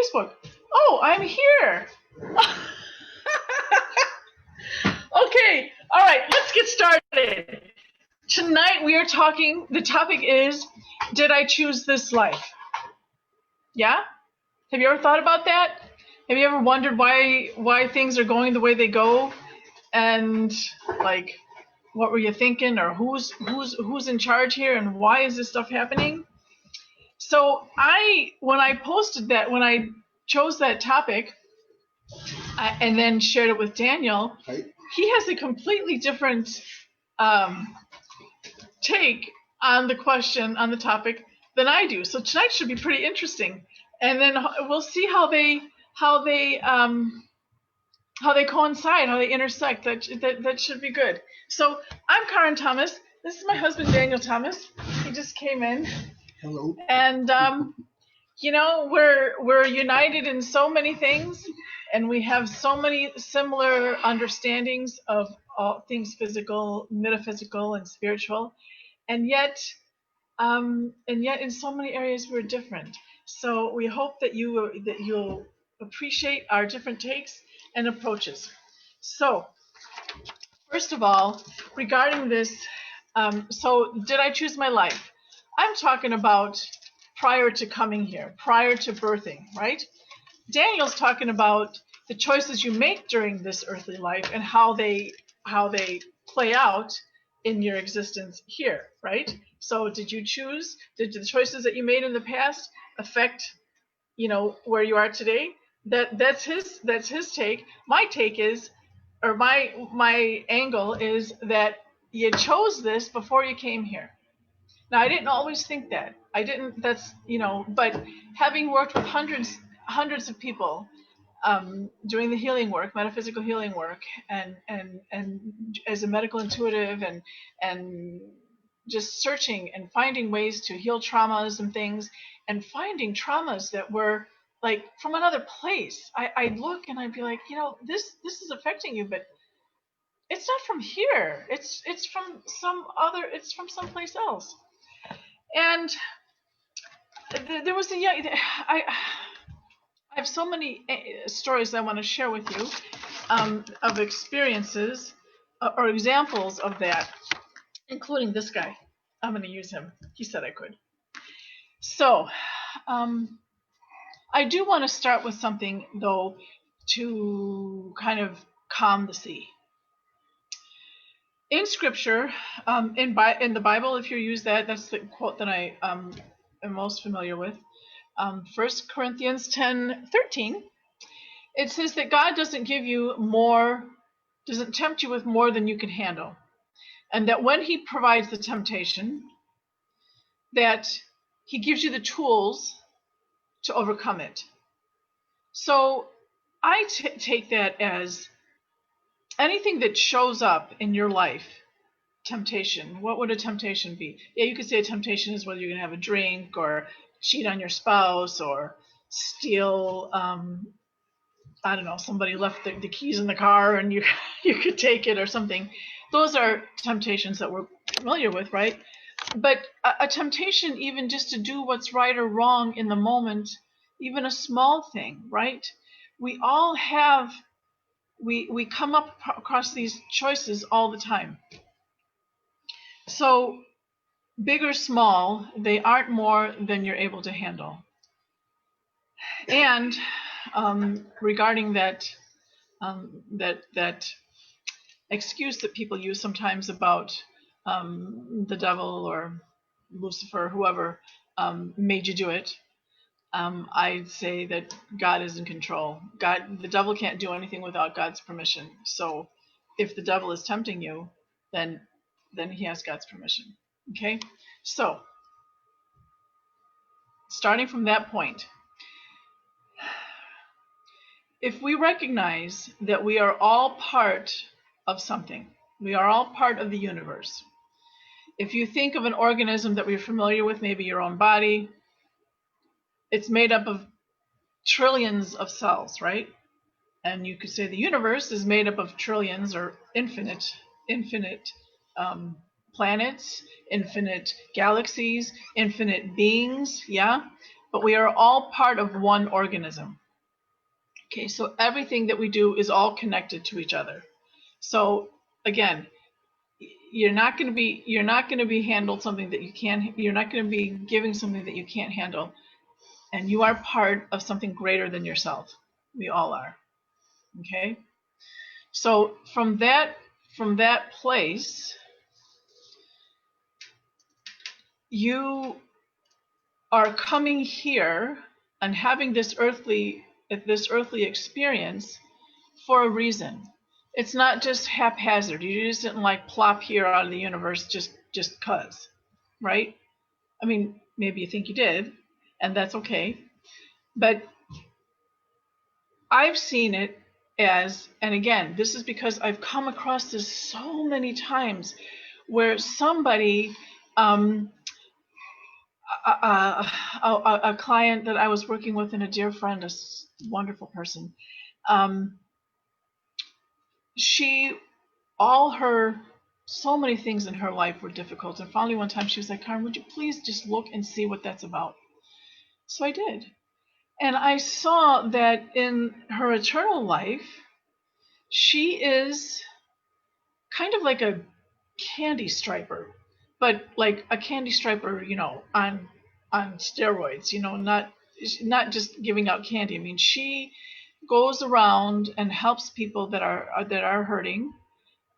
Facebook. Oh, I'm here. Okay, all right, let's get started. Tonight we are talking, the topic is, did I choose this life? Yeah? Have you ever thought about that? Have you ever wondered why things are going the way they go? And like, what were you thinking, or who's in charge here, and why is this stuff happening? So when I chose that topic, and then shared it with Daniel, he has a completely different take on the question, on the topic, than I do. So tonight should be pretty interesting, and then we'll see how they coincide, how they intersect. That should be good. So I'm Karen Thomas. This is my husband Daniel Thomas. He just came in. Hello. And we're united in so many things, and we have so many similar understandings of all things physical, metaphysical, and spiritual, and yet in so many areas we're different. So we hope that you'll appreciate our different takes and approaches. So first of all, regarding this, so did I choose my life? I'm talking about prior to coming here, prior to birthing, right? Daniel's talking about the choices you make during this earthly life and how they play out in your existence here, right? So did you choose? Did the choices that you made in the past affect, where you are today? That's his take. My take is, or my angle is, that you chose this before you came here. Now, I didn't always think that. But having worked with hundreds of people, doing the healing work, metaphysical healing work, and as a medical intuitive, and just searching and finding ways to heal traumas and things, and finding traumas that were like from another place. I'd look and I'd be like, this is affecting you, but it's not from here. It's from someplace else. And there was I have so many stories I want to share with you, of experiences or examples of that, including this guy. I'm going to use him. He said I could. So I do want to start with something, though, to kind of calm the sea. In Scripture, in the Bible, if you use that, that's the quote that I am most familiar with. 1 Corinthians 10:13, it says that God doesn't tempt you with more than you can handle. And that when he provides the temptation, that he gives you the tools to overcome it. So I take that as anything that shows up in your life, temptation. What would a temptation be? Yeah, you could say a temptation is whether you're going to have a drink, or cheat on your spouse, or steal, I don't know, somebody left the keys in the car and you could take it or something. Those are temptations that we're familiar with, right? But a temptation, even just to do what's right or wrong in the moment, even a small thing, right? We all have, we come up across these choices all the time. So big or small, they aren't more than you're able to handle. And regarding that excuse that people use sometimes about the devil or Lucifer, whoever made you do it, I'd say that God is in control. The devil can't do anything without God's permission. So if the devil is tempting you, then he has God's permission. Okay? So starting from that point, if we recognize that we are all part of something, we are all part of the universe. If you think of an organism that we're familiar with, maybe your own body, it's made up of trillions of cells, right? And you could say the universe is made up of trillions, or infinite planets, infinite galaxies, infinite beings, yeah? but we are all part of one organism. Okay, so everything that we do is all connected to each other. So again, you're not going to be handled something that you can't, you're not going to be giving something that you can't handle. And you are part of something greater than yourself. We all are. Okay? So from that place, you are coming here and having this earthly experience for a reason. It's not just haphazard. You just didn't like plop here out of the universe just cause, right? I mean, maybe you think you did, and that's okay. But I've seen it as, and again, this is because I've come across this so many times, where somebody, a client that I was working with and a dear friend, a wonderful person, she, so many things in her life were difficult. And finally one time she was like, Karen, would you please just look and see what that's about? So I did. And I saw that in her eternal life, she is kind of like a candy striper, but like a candy striper, on steroids, not just giving out candy. I mean, she goes around and helps people that are hurting,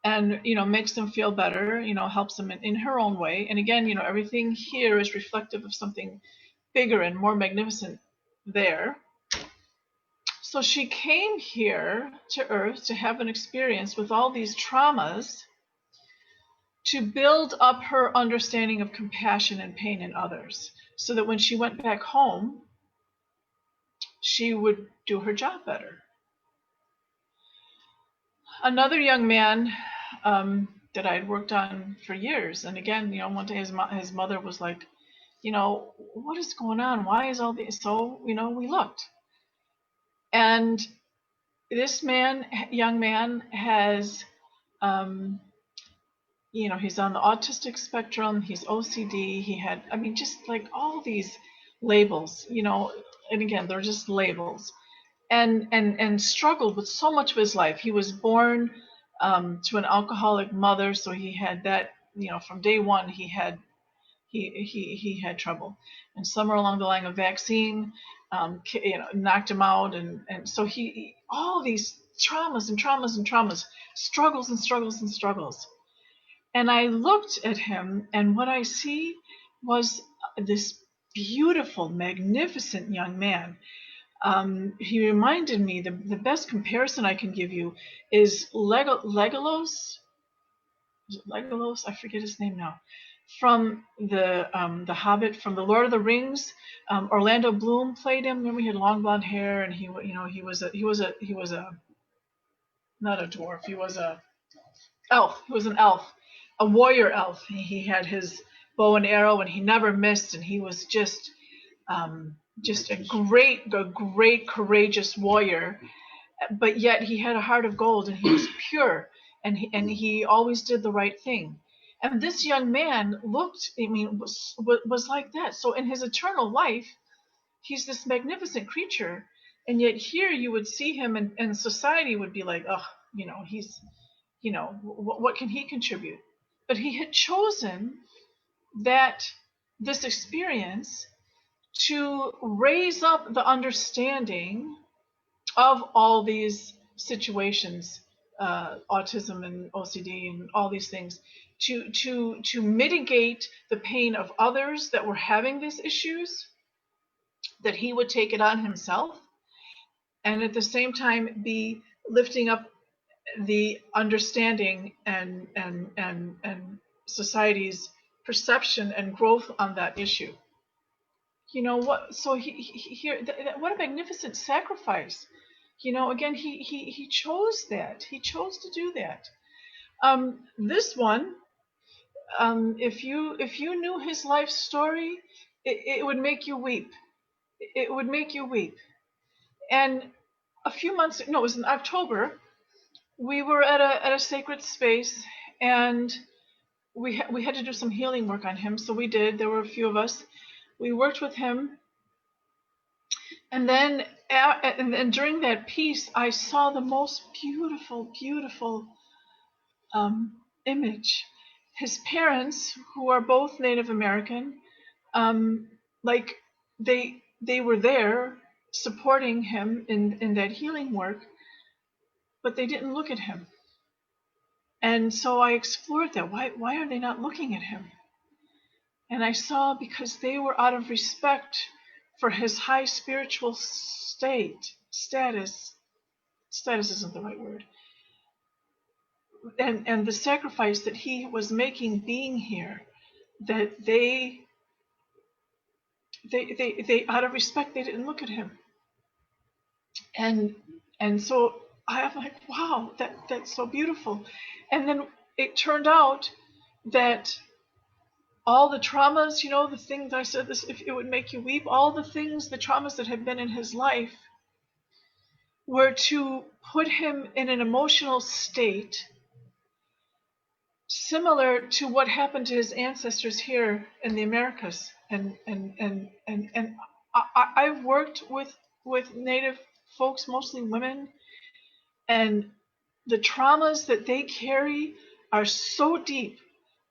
and makes them feel better, helps them in her own way. And again, everything here is reflective of something bigger and more magnificent there. So she came here to Earth to have an experience with all these traumas, to build up her understanding of compassion and pain in others, so that when she went back home, she would do her job better. Another young man that I had worked on for years, and again, one day his mother was like, what is going on? Why is all this? So, we looked. And this young man has, he's on the autistic spectrum, he's OCD, he had, just like all these labels, and again, they're just labels, and struggled with so much of his life. He was born to an alcoholic mother, so he had that, from day one, he had trouble. And somewhere along the line, a vaccine, knocked him out, and so he all these traumas and traumas and traumas, struggles and struggles and struggles. And I looked at him, and what I see was this beautiful, magnificent young man. He reminded me, the best comparison I can give you is Legolas. Is it Legolas? I forget his name now. From the Hobbit, from the Lord of the Rings. Orlando Bloom played him. Remember, he had long blonde hair, and he was a not a dwarf. He was a elf. He was an elf, a warrior elf. He had his bow and arrow, and he never missed. And he was just a great, courageous warrior. But yet he had a heart of gold, and he was pure, and he always did the right thing. And this young man was like that. So in his eternal life, he's this magnificent creature, and yet here you would see him, and society would be like, oh, he's, what can he contribute? But he had chosen this experience to raise up the understanding of all these situations, autism and OCD and all these things, to mitigate the pain of others that were having these issues, that he would take it on himself, and at the same time be lifting up the understanding and society's perception and growth on that issue. What? So what a magnificent sacrifice. Again, he chose that. He chose to do that. This one, if you knew his life story, it would make you weep. It would make you weep. And a few months, no, it was in October, we were at a sacred space, and we had to do some healing work on him. So we did. There were a few of us. We worked with him, And then, and during that piece, I saw the most beautiful, beautiful image. His parents, who are both Native American, like they were there supporting him in that healing work, but they didn't look at him. And so I explored that. Why are they not looking at him? And I saw because they were out of respect for his high spiritual status. Status isn't the right word. And the sacrifice that he was making being here, that they out of respect they didn't look at him. And so I am like, wow, that's so beautiful. And then it turned out that all the traumas, the things I said, this, if it would make you weep, all the things, the traumas that had been in his life were to put him in an emotional state similar to what happened to his ancestors here in the Americas. And I've worked with Native folks, mostly women, and the traumas that they carry are so deep.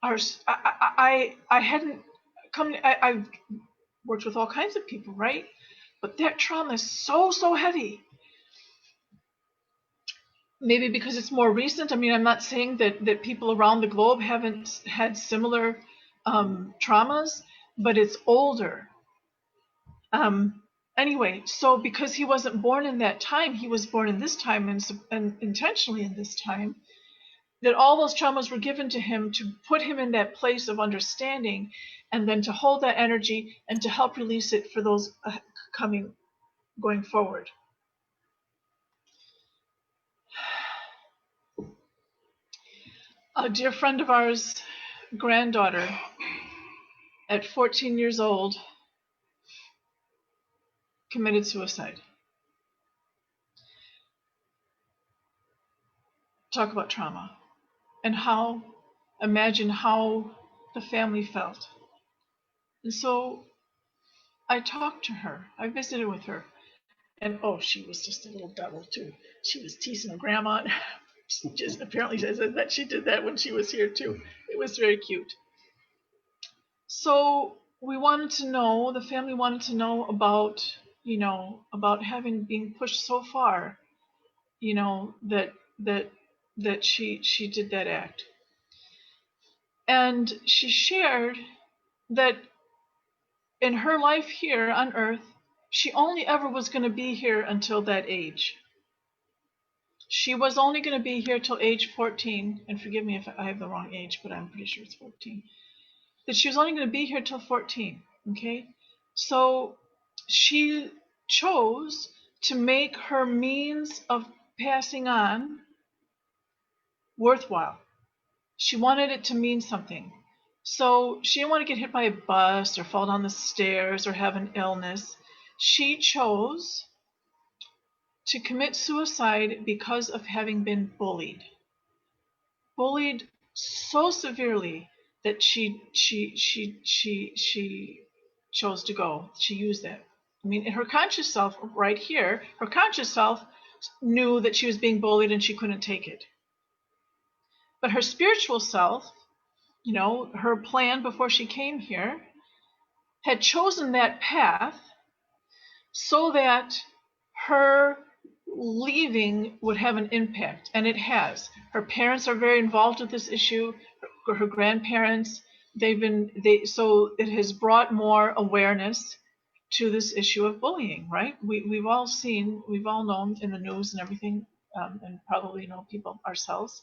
I hadn't come. I've worked with all kinds of people, right? But that trauma is so heavy. Maybe because it's more recent. I mean, I'm not saying that people around the globe haven't had similar traumas, but it's older. Anyway, so because he wasn't born in that time, he was born in this time and intentionally in this time, that all those traumas were given to him to put him in that place of understanding, and then to hold that energy and to help release it for those going forward. A dear friend of ours, granddaughter, at 14 years old, committed suicide. Talk about trauma. And imagine how the family felt. And so I talked to her. I visited with her. And oh, she was just a little devil too. She was teasing her grandma. She just apparently said that she did that when she was here too. It was very cute. So we wanted to know, the family wanted to know about, about having being pushed so far, that she did that act. And she shared that in her life here on earth, she only ever was going to be here until that age. She was only going to be here till age 14, and forgive me if I have the wrong age, but I'm pretty sure it's 14. That she was only going to be here till 14, okay? So she chose to make her means of passing on worthwhile. She wanted it to mean something. So she didn't want to get hit by a bus or fall down the stairs or have an illness. She chose to commit suicide because of having been bullied. Bullied so severely that she chose to go. She used that. I mean, her conscious self right here, her conscious self knew that she was being bullied and she couldn't take it. But her spiritual self, her plan before she came here, had chosen that path so that her leaving would have an impact, and it has. Her parents are very involved with this issue. Her grandparents, so it has brought more awareness to this issue of bullying, right? We've all known in the news and everything, and probably know people ourselves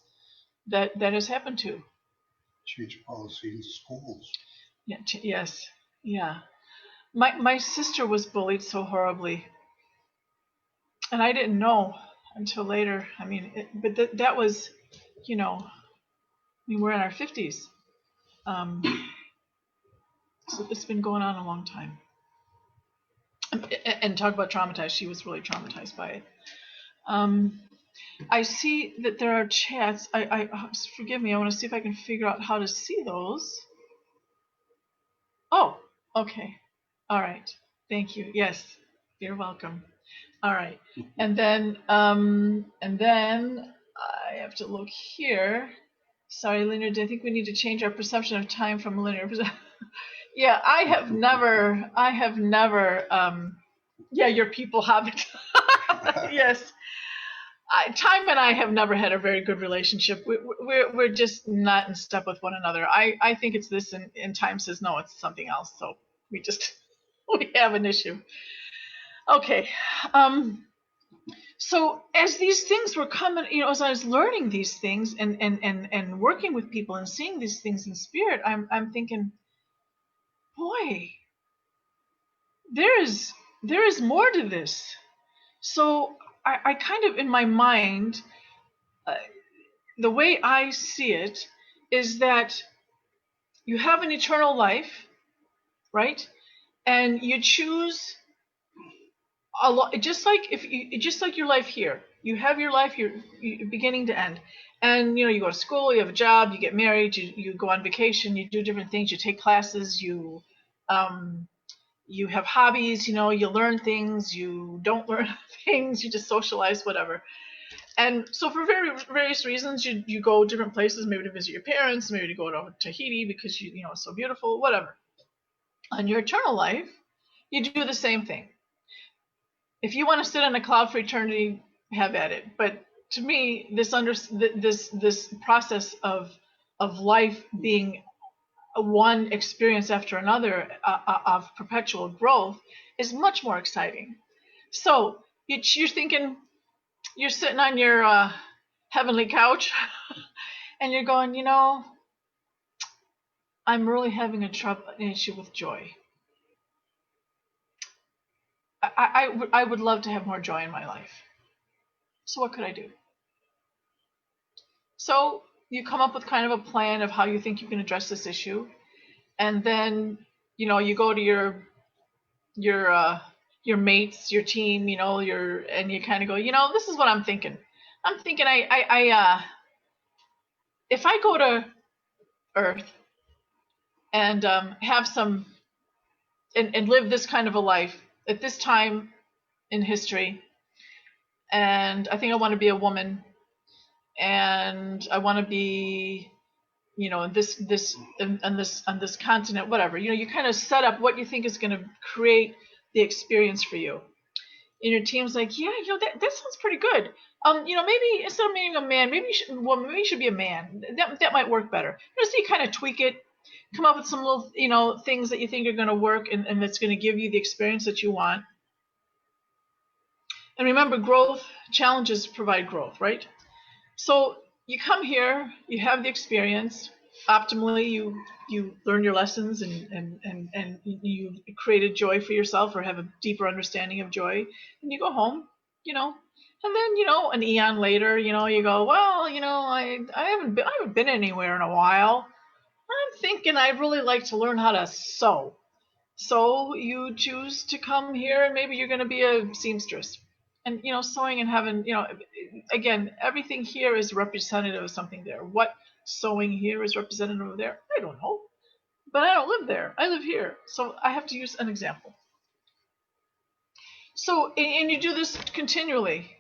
that has happened to. Change policy in schools. Yeah. Yes. Yeah. My sister was bullied so horribly, and I didn't know until later. I mean, but that was, we're in our 50s. So it's been going on a long time. And talk about traumatized. She was really traumatized by it. I see that there are chats. Forgive me. I want to see if I can figure out how to see those. Oh, okay. All right. Thank you. Yes. You're welcome. All right. And then I have to look here. Sorry, linear. I think we need to change our perception of time from linear. Yeah, I have never, yeah, your people haven't. Yes. Time and I have never had a very good relationship. We're just not in step with one another. I think it's this, and time says no, it's something else. So we just we have an issue. Okay. So as these things were coming, as I was learning these things and working with people and seeing these things in spirit, I'm thinking, boy, there is there is more to this. So I kind of in my mind, uh, the way I see it is that you have an eternal life, right? And you choose a lot, just like your life here. You have your life, you beginning to end, and you go to school, you have a job, you get married, you go on vacation, you do different things, you take classes, um, you have hobbies, you learn things, you don't learn things, you just socialize, whatever. And so for various reasons, you go different places, maybe to visit your parents, maybe to go to Tahiti because it's so beautiful, whatever. On your eternal life, you do the same thing. If you want to sit on a cloud for eternity, have at it. But to me, this process of life being one experience after another of perpetual growth is much more exciting. So you're thinking, you're sitting on your heavenly couch, and you're going, I'm really having an issue with joy. I would love to have more joy in my life. So what could I do? So you come up with kind of a plan of how you think you can address this issue, and then you go to your mates, your team, and you kind of go, this is what I'm thinking. I'm thinking if I go to Earth and have some and live this kind of a life at this time in history, and I think I want to be a woman, and I want to be this on this continent, whatever. You kind of set up what you think is going to create the experience for you. And your team's like, yeah, that sounds pretty good. Maybe instead of being a man, maybe maybe you should be a man. That might work better. So you kind of tweak it, come up with some little things that you think are going to work and that's going to give you the experience that you want. And remember, growth challenges provide growth, right? So you come here, you have the experience. Optimally, you learn your lessons and you created joy for yourself or have a deeper understanding of joy. And you go home, and then an eon later, you go, well, I haven't been anywhere in a while. I'm thinking I'd really like to learn how to sew. So you choose to come here, and maybe you're going to be a seamstress. And sewing and having, again, everything here is representative of something there. What sewing here is representative of there, I don't know. But I don't live there. I live here. So I have to use an example. So, and you do this continually,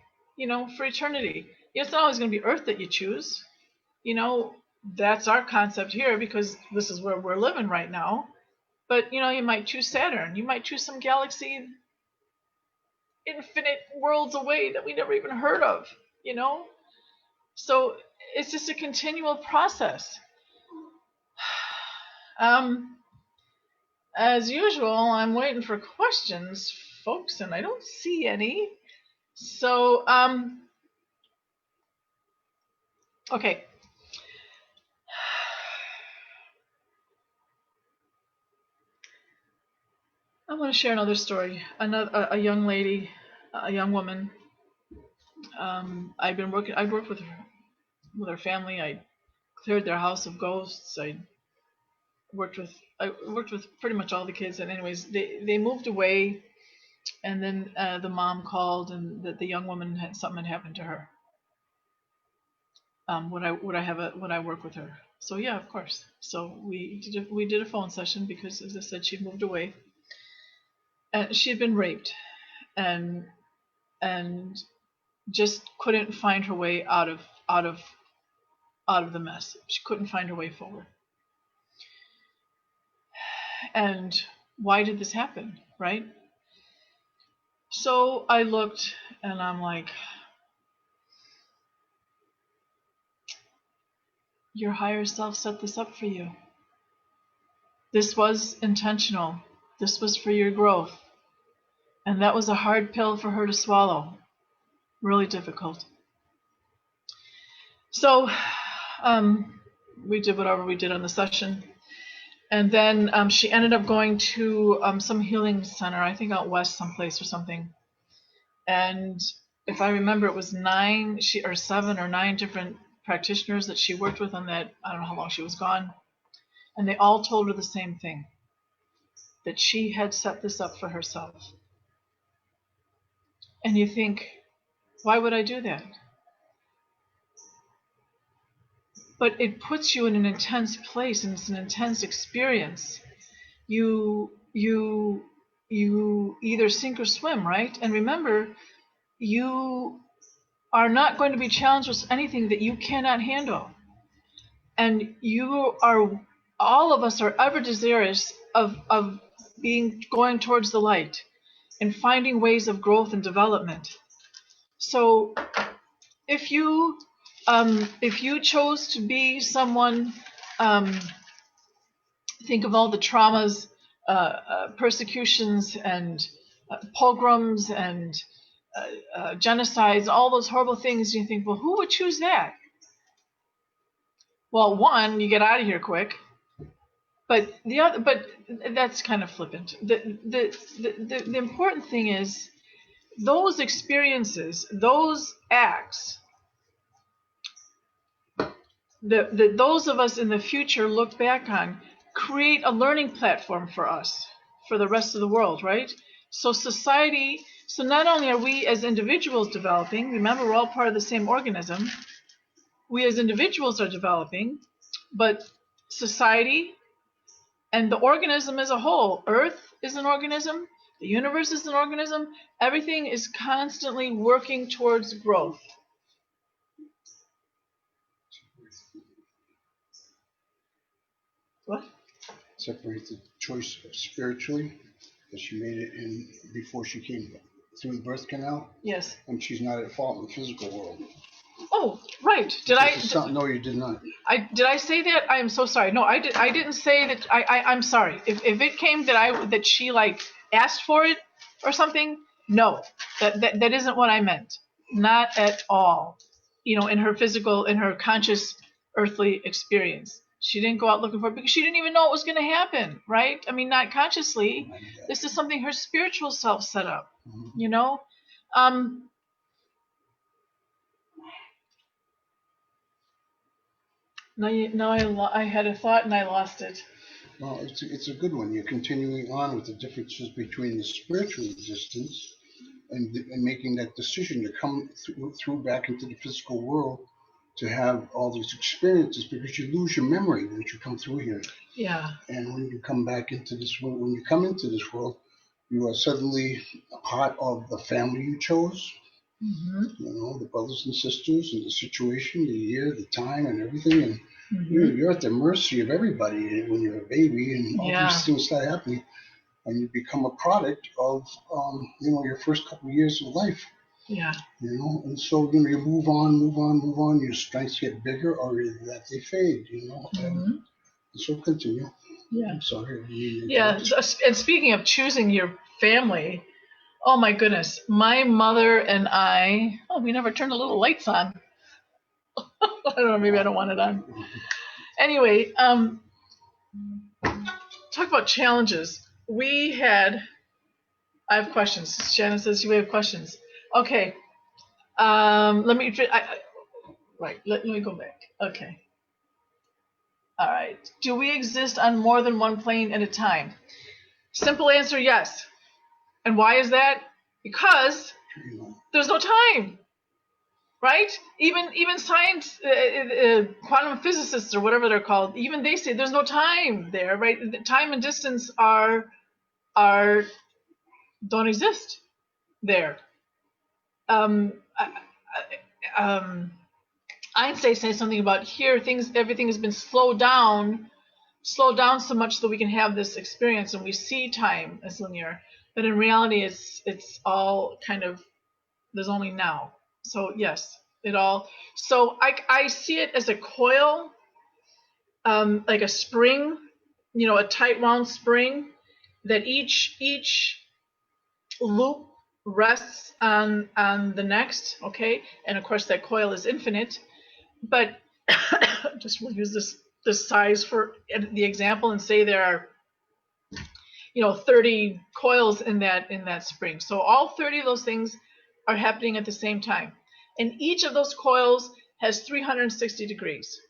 for eternity. It's not always going to be Earth that you choose. That's our concept here because this is where we're living right now. But, you might choose Saturn. You might choose some galaxy infinite worlds away that we never even heard of, So it's just a continual process. As usual, I'm waiting for questions, folks, and I don't see any. So, okay. I want to share another story. A young lady, a young woman. I've worked with her family. I cleared their house of ghosts. I worked with pretty much all the kids. And anyways, they moved away, and then the mom called, and the young woman something had happened to her. Would I work with her? So yeah, of course. So we did a phone session because, as I said, she'd moved away. She had been raped, and just couldn't find her way out of the mess. She couldn't find her way forward. And why did this happen, right? So I looked and I'm like, your higher self set this up for you. This was intentional. This was for your growth. And that was a hard pill for her to swallow. Really difficult. So we did whatever we did on the session. And then she ended up going to some healing center, I think out west someplace or something. And if I remember, it was 7 or 9 different practitioners that she worked with on that. I don't know how long she was gone. And they all told her the same thing, that she had set this up for herself. And you think, why would I do that? But it puts you in an intense place, and it's an intense experience. You either sink or swim, right? And remember, you are not going to be challenged with anything that you cannot handle. And all of us are ever desirous of going towards the light and finding ways of growth and development. So if you chose to be someone, think of all the traumas, persecutions, and pogroms, and genocides, all those horrible things. You think, well, who would choose that? Well, one, you get out of here quick. But that's kind of flippant. The important thing is those experiences, those acts, those of us in the future look back on, create a learning platform for us, for the rest of the world, right? So society, so not only are we as individuals developing, remember we're all part of the same organism, we as individuals are developing, but society and the organism as a whole, Earth is an organism, the universe is an organism, everything is constantly working towards growth. What? Separate the choice spiritually, that she made it in before she came through the birth canal. Yes. And she's not at fault in the physical world. Oh, right. No, you did not. Did I say that? I am so sorry. No, I didn't say that. I'm sorry. If it came that she like asked for it or something, no, that isn't what I meant. Not at all. You know, in her conscious earthly experience, she didn't go out looking for it because she didn't even know it was going to happen, right? I mean, not consciously. This is something her spiritual self set up. Mm-hmm. You know. Now I had a thought and I lost it. Well, it's a good one. You're continuing on with the differences between the spiritual existence and making that decision to come through back into the physical world to have all these experiences, because you lose your memory once you come through here. Yeah. And when you come back into this world, when you come into this world, you are suddenly a part of the family you chose. Mm-hmm. You know, the brothers and sisters and the situation, the year, the time, and everything. And mm-hmm. you're at the mercy of everybody when you're a baby, and all these things start happening. And you become a product of, your first couple of years of life. Yeah. You know, and so, you move on. Your strengths get bigger or that they fade, Mm-hmm. And so continue. Yeah. I'm sorry. Yeah. And speaking of choosing your family, oh my goodness, my mother and I, we never turned the little lights on. I don't know, maybe I don't want it on. Anyway, talk about challenges. I have questions. Shannon says we have questions. Okay. Let me go back. Okay. All right. Do we exist on more than one plane at a time? Simple answer, yes. And why is that? Because there's no time, right? Even science, quantum physicists or whatever they're called, even they say there's no time there, right? Time and distance don't exist. there. Um, Einstein says something about here everything has been slowed down so much that we can have this experience and we see time as linear, but in reality it's all kind of, there's only now. So yes, so I see it as a coil, like a spring, a tight wound spring, that each loop rests on the next, okay? And of course that coil is infinite, but just we'll use this size for the example and say there are 30 coils in that spring. So all 30 of those things are happening at the same time. And each of those coils has 360 degrees.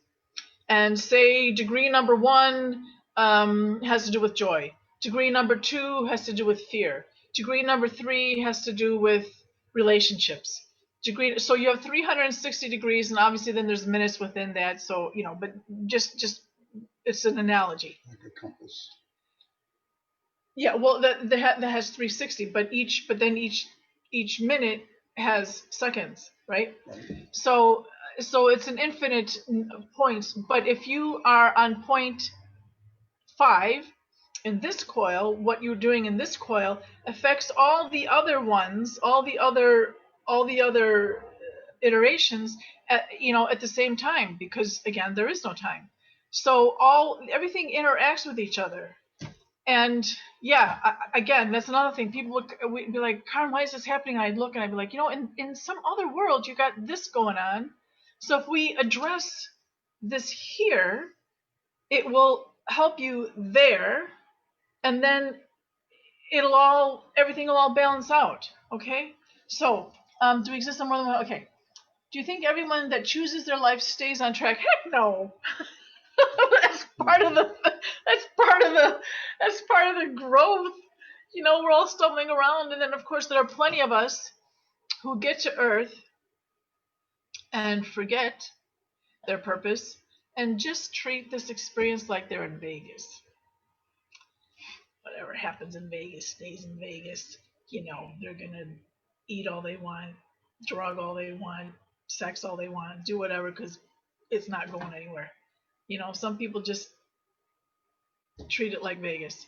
And say degree number 1 has to do with joy. Degree number 2 has to do with fear. Degree number 3 has to do with relationships. So you have 360 degrees, and obviously then there's minutes within that. So but just it's an analogy. Like a compass. Yeah, well, that has 360, but then each minute has seconds, right? Right. So it's an infinite points. But if you are on point 5 in this coil, what you're doing in this coil affects all the other ones, all the other iterations at the same time, because again there is no time. So everything interacts with each other. And yeah, again, that's another thing. People we'd be like, Karen, why is this happening? I'd look and I'd be like, in some other world, you got this going on. So if we address this here, it will help you there, and then everything will all balance out. Okay. So, do we exist on more than one? Okay. Do you think everyone that chooses their life stays on track? Heck no. That's part of the growth. We're all stumbling around, and then of course there are plenty of us who get to Earth and forget their purpose and just treat this experience like they're in Vegas. Whatever happens in Vegas stays in Vegas. They're gonna eat all they want, drug all they want, sex all they want, do whatever, because it's not going anywhere. Some people just treat it like Vegas.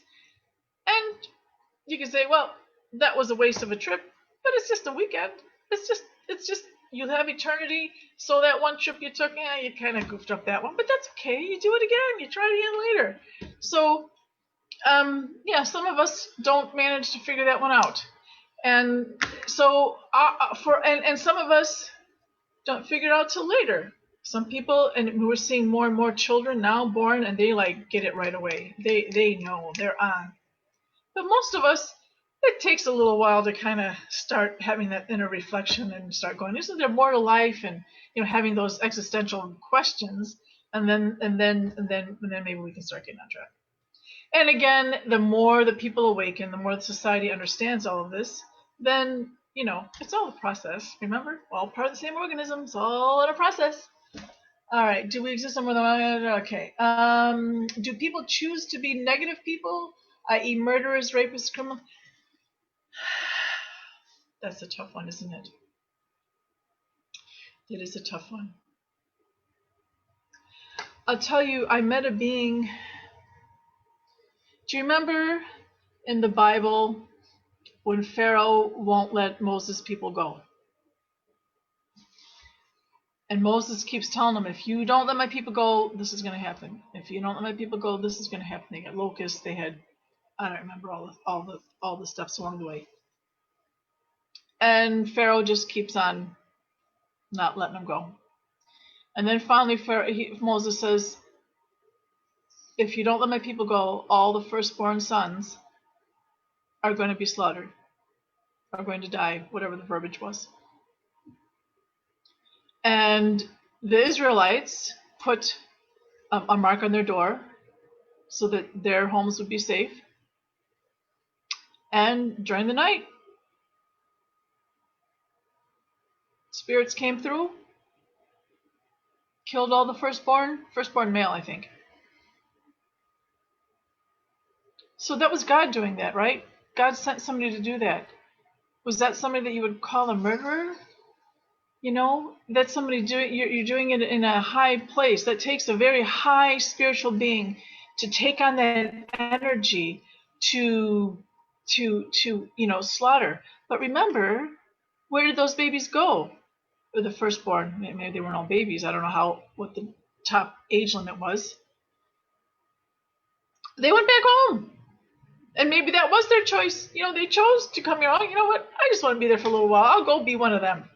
And you can say, well, that was a waste of a trip, but it's just a weekend. It's just you have eternity. So that one trip you took, you kind of goofed up that one, but that's okay. You do it again. You try it again later. So, some of us don't manage to figure that one out, and so and some of us don't figure it out till later. Some people, and we're seeing more and more children now born, and they get it right away. They know, they're on. But most of us, it takes a little while to kind of start having that inner reflection and start going, isn't there more to life? And having those existential questions, and then maybe we can start getting on track. And again, the more the people awaken, the more the society understands all of this, then it's all a process. Remember, we're all part of the same organism. It's all in a process. All right. Do we exist on more than one? Okay. Do people choose to be negative people, i.e., murderers, rapists, criminals? That's a tough one, isn't it? It is a tough one. I'll tell you, I met a being. Do you remember in the Bible when Pharaoh won't let Moses' people go? And Moses keeps telling them, if you don't let my people go, this is going to happen. If you don't let my people go, this is going to happen. They got locusts. They had, I don't remember all the steps along the way. And Pharaoh just keeps on not letting them go. And then finally Moses says, if you don't let my people go, all the firstborn sons are going to be slaughtered, are going to die, whatever the verbiage was. And the Israelites put a mark on their door so that their homes would be safe. And during the night, spirits came through, killed all the firstborn male, I think. So that was God doing that, right? God sent somebody to do that. Was that somebody that you would call a murderer? You know, that's somebody doing, you're doing it in a high place. That takes a very high spiritual being to take on that energy to slaughter. But remember, where did those babies go? Or the firstborn? Maybe they weren't all babies. I don't know what the top age limit was. They went back home. And maybe that was their choice. You know, they chose to come here. Oh, you know what? I just want to be there for a little while. I'll go be one of them.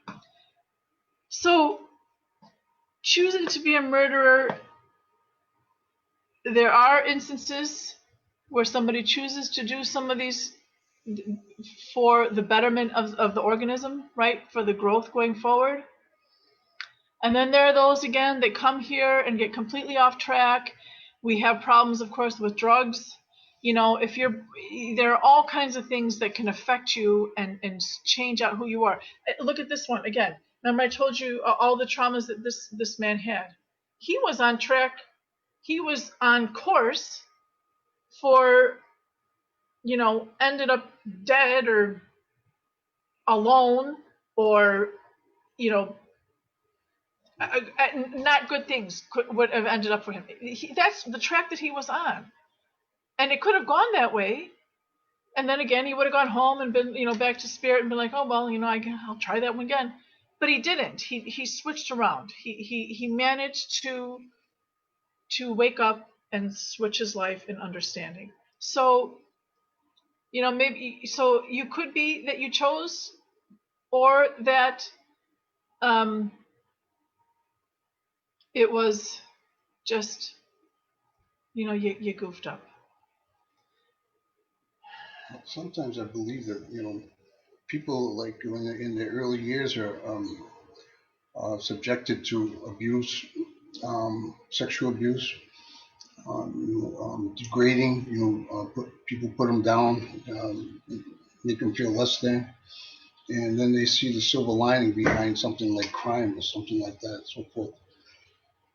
So, choosing to be a murderer, there are instances where somebody chooses to do some of these for the betterment of the organism, right? For the growth going forward. And then there are those, again, that come here and get completely off track. We have problems, of course, with drugs. You know, there are all kinds of things that can affect you and change out who you are. Look at this one again. Remember I told you all the traumas that this man had. He was on track. He was on course for, you know, ended up dead or alone or, you know, not good things would have ended up for him. That's the track that he was on. And it could have gone that way. And then again, he would have gone home and been, you know, back to spirit and been like, oh, well, you know, I'll try that one again. But he didn't. He switched around. He managed to wake up and switch his life in understanding. So, you know, maybe, so you could be that you chose, or that it was just, you know, you goofed up. Sometimes I believe that, you know, people like when they're in their early years are subjected to abuse, sexual abuse, degrading. You know, people put them down, make them feel less than, and then they see the silver lining behind something like crime or something like that, and so forth.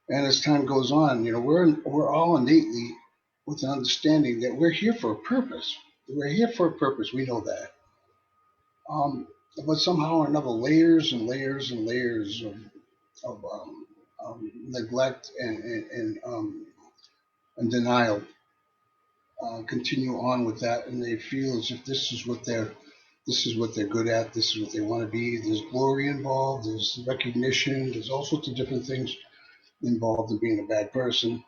And as time goes on, you know, we're all innately with an understanding that we're here for a purpose. We're here for a purpose. We know that. But somehow or another, layers and layers and layers of neglect and denial continue on with that, and they feel as if this is what they're good at. This is what they want to be. There's glory involved. There's recognition. There's all sorts of different things involved in being a bad person.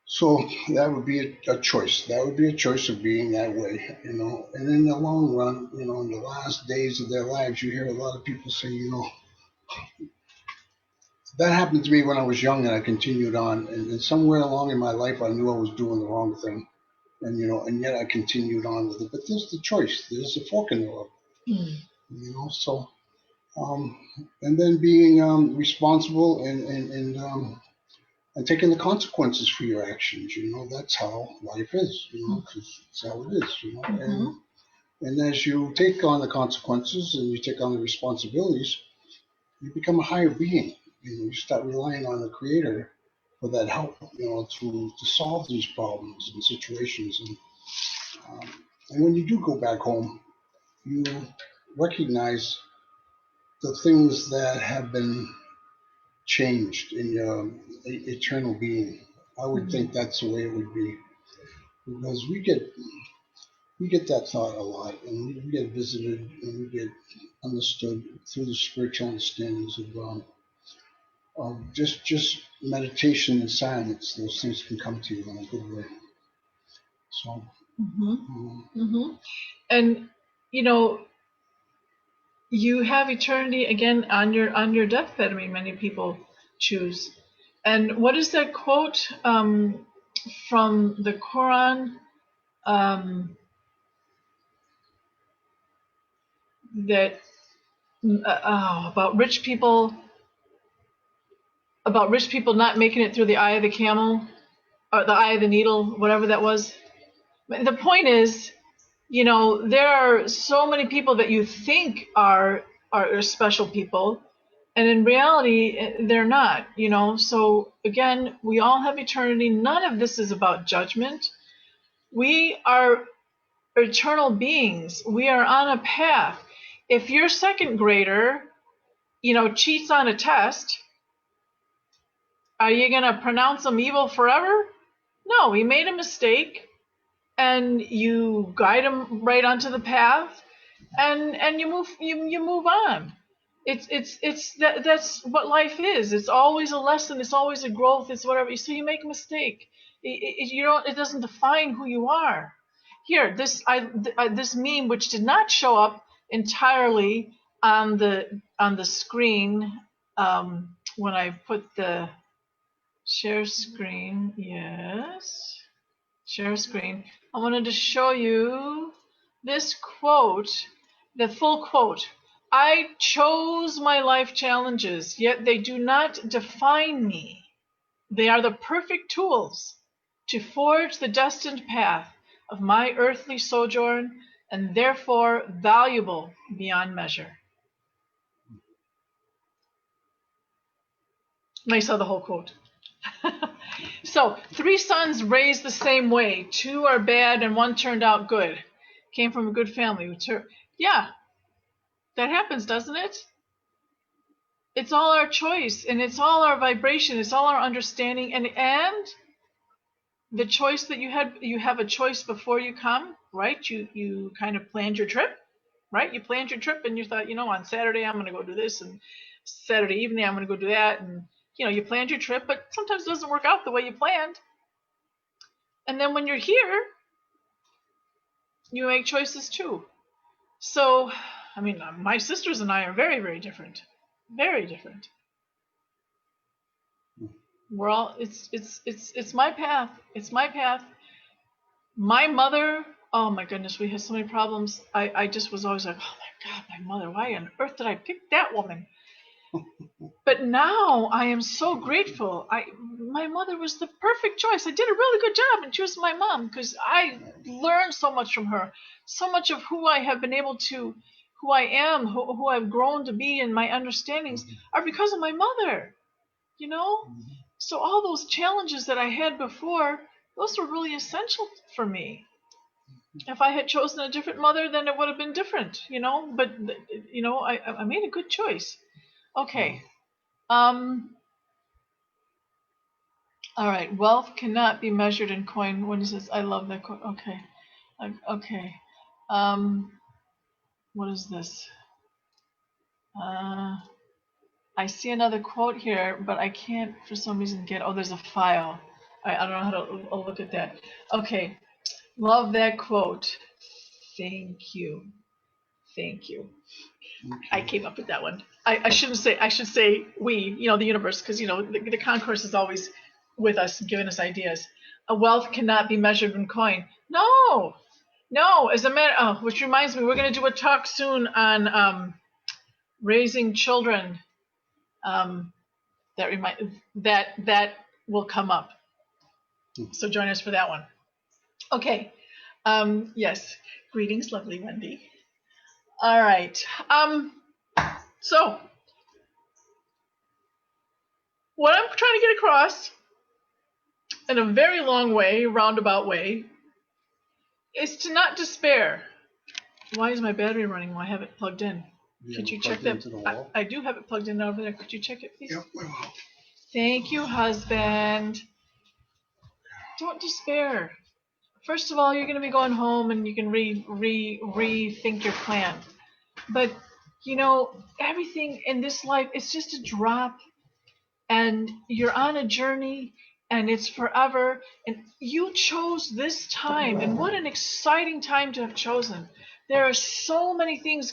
So that would be a choice. That would be a choice of being that way, you know. And in the long run, you know, in the last days of their lives, you hear a lot of people say, you know, that happened to me when I was young, and I continued on. And somewhere along in my life, I knew I was doing the wrong thing, and you know, and yet I continued on with it. But there's the choice. There's a fork in the road, you know. So, and then being responsible and taking the consequences for your actions. You know, that's how life is. You know, because it's how it is. You know, and as you take on the consequences and you take on the responsibilities, you become a higher being. You know, you start relying on the Creator for that help. You know, to solve these problems and situations. And when you do go back home, you recognize the things that have been changed in your eternal being. I would think that's the way it would be, because we get that thought a lot, and we get visited and we get understood through the spiritual understandings of just meditation and silence. Those things can come to you in a good way. So, and you know, you have eternity again on your deathbed. I mean, many people choose. And what is that quote from the Quran? That about rich people not making it through the eye of the camel or the eye of the needle, whatever that was. The point is, you know, there are so many people that you think are special people, and in reality they're not, you know. So again, we all have eternity. None of this is about judgment. We are eternal beings. We are on a path. If your second grader, cheats on a test, are you going to pronounce him evil forever? No, he made a mistake, and you guide him right onto the path, and you move on. That's what life is. It's always a lesson. It's always a growth. It's whatever. So you make a mistake. It doesn't define who you are. Here, this meme, which did not show up entirely on the screen when I put the share screen. Yes, share screen. I wanted to show you this quote, the full quote. I chose my life challenges, yet they do not define me. They are the perfect tools to forge the destined path of my earthly sojourn, and therefore valuable beyond measure. And I saw the whole quote. So, 3 sons raised the same way. 2 are bad and 1 turned out good. Came from a good family. Yeah, that happens, doesn't it? It's all our choice, and it's all our vibration. It's all our understanding, and the choice that you have a choice before you come, right? You kind of planned your trip, right? You planned your trip, and you thought, on Saturday I'm going to go do this, and Saturday evening I'm going to go do that, and you planned your trip, but sometimes it doesn't work out the way you planned. And then when you're here, you make choices too. So, my sisters and I are very, very different. Very different. We're all it's my path. It's my path. My mother, oh my goodness, we had so many problems. I just was always like, oh my God, my mother, why on earth did I pick that woman? But now I am so grateful. My mother was the perfect choice. I did a really good job in choosing my mom because I learned so much from her. So much of who I have been able to, who I am, who I've grown to be, and my understandings are because of my mother. So all those challenges that I had before, those were really essential for me. If I had chosen a different mother, then it would have been different, But I made a good choice. Okay. All right. Wealth cannot be measured in coin. When he says, "I love that quote." Okay. Okay. What is this? I see another quote here, but I can't for some reason get. Oh, there's a file. I don't know how to. I'll look at that. Okay. Love that quote. Thank you. Thank you. I came up with that one. I shouldn't say. I should say we. The universe, because the concourse is always with us, giving us ideas. A wealth cannot be measured in coin. No. As a matter. Oh, which reminds me, we're going to do a talk soon on raising children. That will come up. So join us for that one. Okay. Yes. Greetings, lovely Wendy. All right. So what I'm trying to get across in a very long way, roundabout way, is to not despair. Why is my battery running while I have it plugged in? Could you check that? I do have it plugged in over there. Could you check it, please? Yep. Thank you, husband. Don't despair. First of all, you're going to be going home and you can rethink your plan. But, everything in this life, it's just a drop. And you're on a journey, and it's forever. And you chose this time. And what an exciting time to have chosen. There are so many things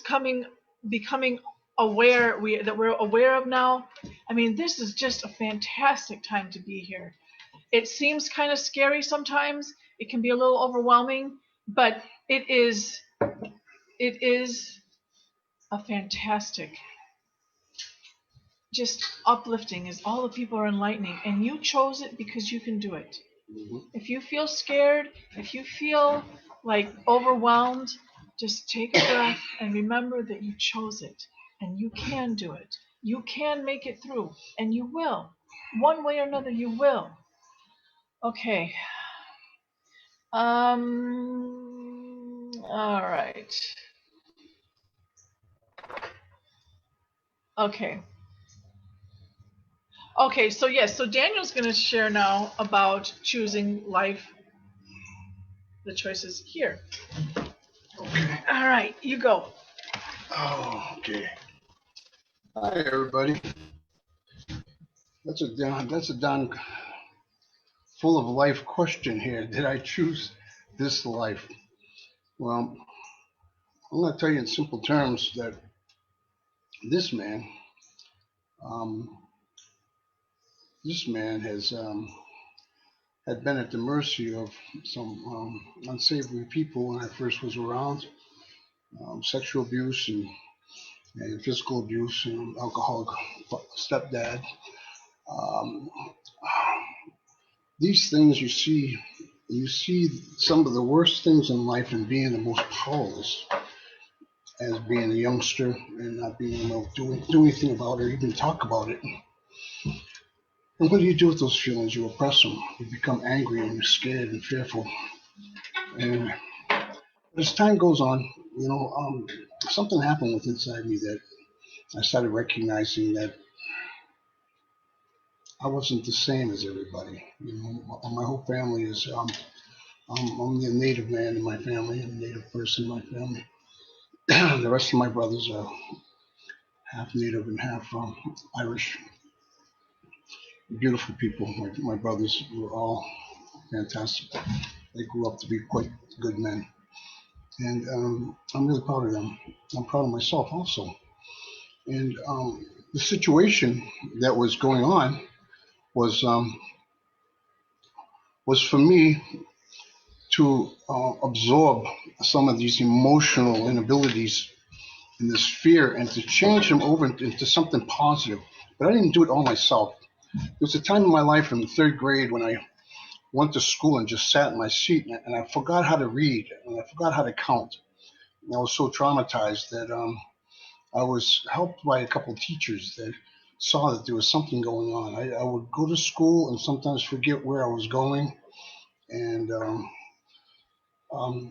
becoming aware that we're aware of now. This is just a fantastic time to be here. It seems kind of scary sometimes. It can be a little overwhelming, but it is a fantastic, just uplifting as all the people are enlightening, and you chose it because you can do it. Mm-hmm. If you feel scared, if you feel like overwhelmed, just take a breath and remember that you chose it, and you can do it. You can make it through, and you will. One way or another, you will. Okay. All right. Okay. Okay, so yes, so Daniel's going to share now about choosing life, the choices here. Okay. All right, you go. Oh, okay. Hi, everybody. That's a darn full of life question here. Did I choose this life? Well, I'm going to tell you in simple terms that this man, um, this man had been at the mercy of some unsavory people when I first was around, sexual abuse and physical abuse, and alcoholic stepdad. Um, these things you see some of the worst things in life and being the most powerless as being a youngster and not being able to do anything about it or even talk about it. And what do you do with those feelings? You oppress them. You become angry and you're scared and fearful. And as time goes on, something happened with inside me that I started recognizing that I wasn't the same as everybody. My whole family is. I'm the native man in my family, a native person in my family. The rest of my brothers are half native and half Irish. Beautiful people. My brothers were all fantastic. They grew up to be quite good men. And I'm really proud of them. I'm proud of myself also. And the situation that was going on was um, was for me to absorb some of these emotional inabilities and this fear and to change them over into something positive. But I didn't do it all myself. There was a time in my life in the third grade when I went to school and just sat in my seat and I forgot how to read and I forgot how to count. And I was so traumatized that I was helped by a couple of teachers that saw that there was something going on. I would go to school and sometimes forget where I was going, and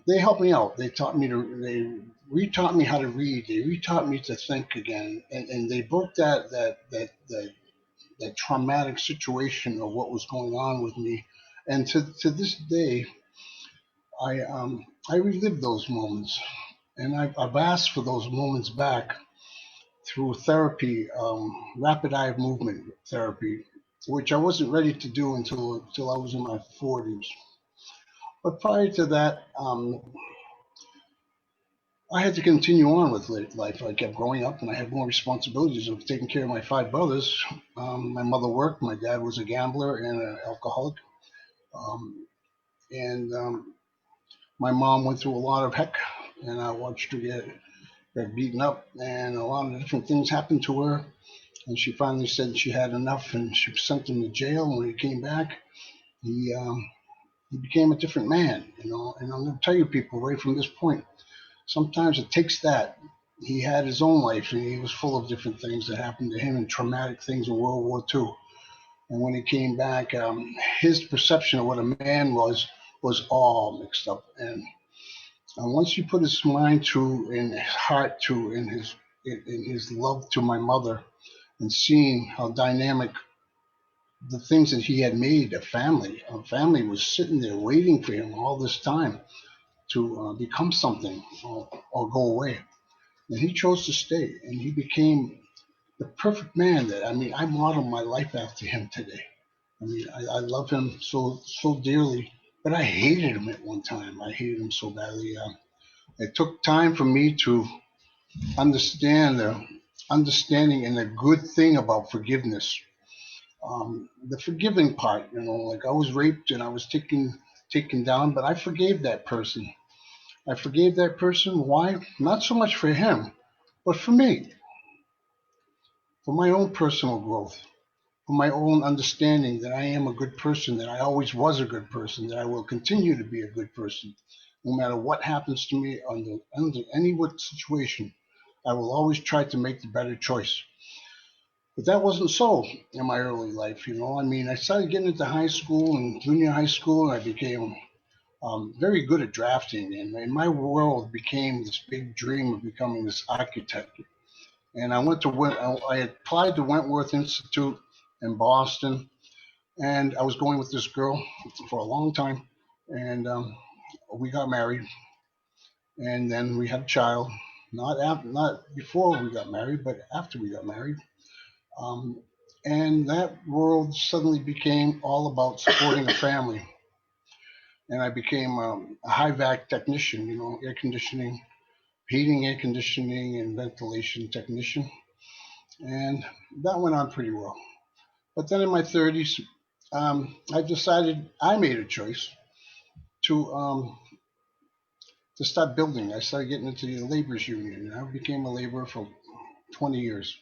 they helped me out. They retaught me how to read. They retaught me to think again, and they broke that traumatic situation of what was going on with me. And to this day, I relive those moments, and I've asked for those moments back through therapy, rapid eye movement therapy, which I wasn't ready to do until I was in my 40s. But prior to that, I had to continue on with life. I kept growing up, and I had more responsibilities of taking care of my five brothers. My mother worked. My dad was a gambler and an alcoholic, um, and my mom went through a lot of heck, and I watched her get beaten up, and a lot of different things happened to her. And she finally said she had enough, and she sent him to jail. And when he came back, he um, he became a different man. And I'm going to tell you, people, right from this point, sometimes it takes that. He had his own life, and he was full of different things that happened to him and traumatic things in World War II. And when he came back, his perception of what a man was all mixed up. And once he put his mind to and his heart to in his love to my mother, and seeing how dynamic the things that he had made a family was sitting there waiting for him all this time to become something or go away. And he chose to stay, and he became the perfect man that I model my life after him today. I love him so dearly, but I hated him at one time. I hated him so badly. It took time for me to understand the understanding and the good thing about forgiveness. The forgiving part, like I was raped and I was taken down, but I forgave that person. I forgave that person. Why? Not so much for him, but for me, for my own personal growth, for my own understanding that I am a good person, that I always was a good person, that I will continue to be a good person, no matter what happens to me under any what situation. I will always try to make the better choice. But that wasn't so in my early life. I started getting into high school and junior high school, and I became very good at drafting. And my world became this big dream of becoming this architect. And I applied to Wentworth Institute in Boston, and I was going with this girl for a long time, and we got married, and then we had a child. Not before we got married, but after we got married. Um, and that world suddenly became all about supporting a family. And I became a high vac technician, air conditioning, heating, air conditioning, and ventilation technician. And that went on pretty well. But then in my 30s, I made a choice to to start building. I started getting into the laborers union, and I became a laborer for 20 years,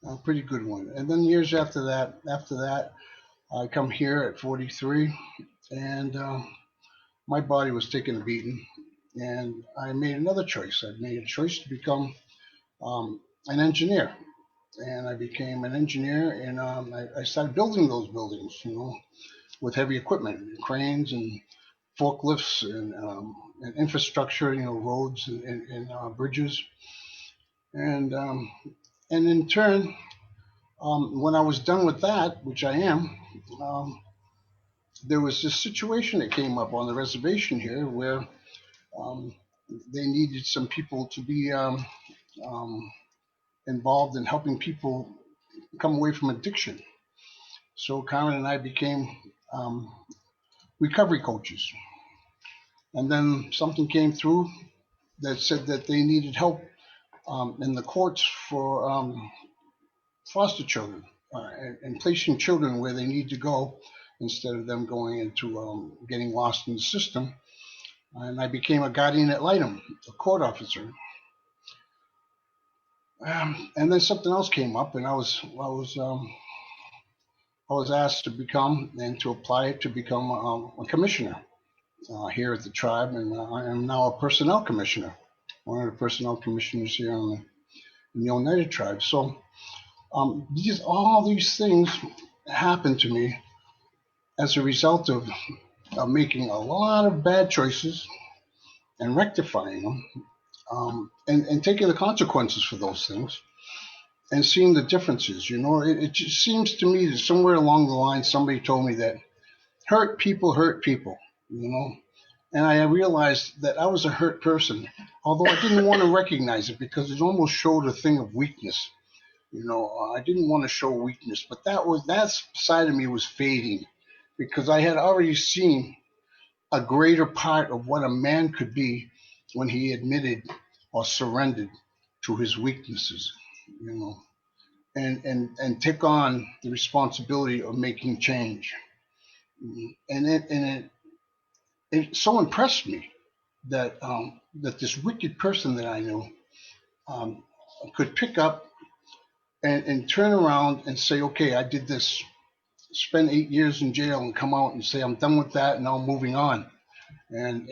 a pretty good one. And then years after that, I come here at 43, and my body was taking a beating, and I made another choice. I made a choice to become an engineer, and I became an engineer, and I started building those buildings, with heavy equipment, cranes and forklifts and infrastructure, roads and bridges, and and in turn, when I was done with that, which I am, um, there was this situation that came up on the reservation here where um, they needed some people to be um, involved in helping people come away from addiction. So Karen and I became um, recovery coaches. And then something came through that said that they needed help in the courts for foster children and placing children where they need to go instead of them going into getting lost in the system. And I became a guardian ad litem, a court officer. And then something else came up, and I was asked to become and to apply to become a commissioner here at the tribe, and I am now a personnel commissioner, one of the personnel commissioners here in the Oneida Tribe. So all these things happened to me as a result of making a lot of bad choices and rectifying them, and taking the consequences for those things and seeing the differences. It just seems to me that somewhere along the line somebody told me that hurt people. You know, and I realized that I was a hurt person, although I didn't want to recognize it because it almost showed a thing of weakness. I didn't want to show weakness, but that side of me was fading because I had already seen a greater part of what a man could be when he admitted or surrendered to his weaknesses, you know, and took on the responsibility of making change. And it so impressed me that this wicked person that I knew um, could pick up and turn around and say, okay, I did this, spend 8 years in jail and come out and say, I'm done with that and now I'm moving on and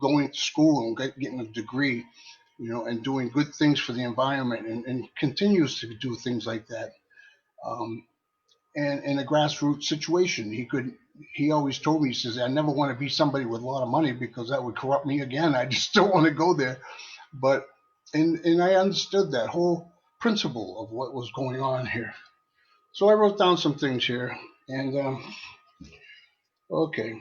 going to school and getting a degree, and doing good things for the environment and continues to do things like that. Um, and in a grassroots situation, he always told me, he says, I never want to be somebody with a lot of money because that would corrupt me again. I just don't want to go there. But and I understood that whole principle of what was going on here. So I wrote down some things here, and okay,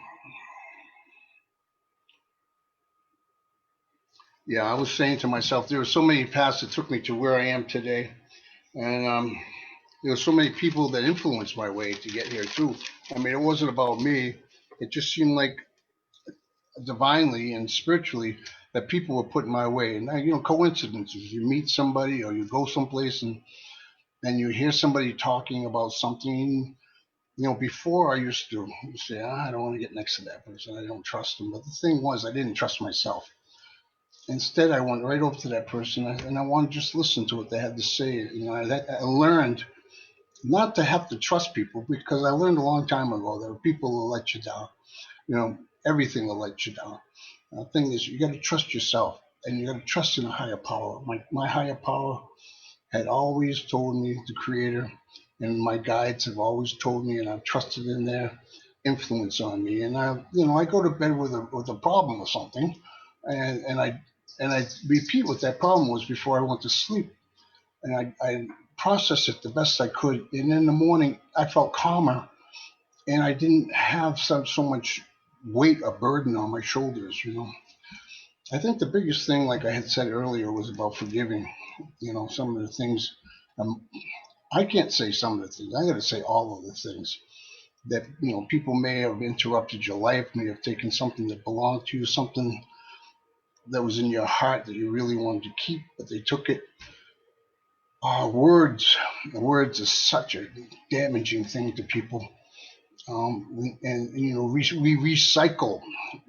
yeah, I was saying to myself, there were so many paths that took me to where I am today, and there were so many people that influenced my way to get here too. I mean, it wasn't about me; it just seemed like divinely and spiritually that people were put in my way. And coincidences. You meet somebody, or you go someplace, and you hear somebody talking about something. Before I used to say, I don't want to get next to that person. I don't trust them. But the thing was, I didn't trust myself. Instead, I went right over to that person and I wanted to just listen to what they had to say. I learned not to have to trust people because I learned a long time ago that people will let you down. Everything will let you down. The thing is, you got to trust yourself and you got to trust in a higher power. My higher power had always told me, the creator, and my guides have always told me, and I've trusted in their influence on me. And I go to bed with a problem or something, and I repeat what that problem was before I went to sleep. and I processed it the best I could. And in the morning, I felt calmer, and I didn't have so much weight or burden on my shoulders. I think the biggest thing, like I had said earlier, was about forgiving. Some of the things. Um, I can't say some of the things. I got to say all of the things that people may have interrupted your life, may have taken something that belonged to you, something that was in your heart that you really wanted to keep, but they took it. Words is such a damaging thing to people. We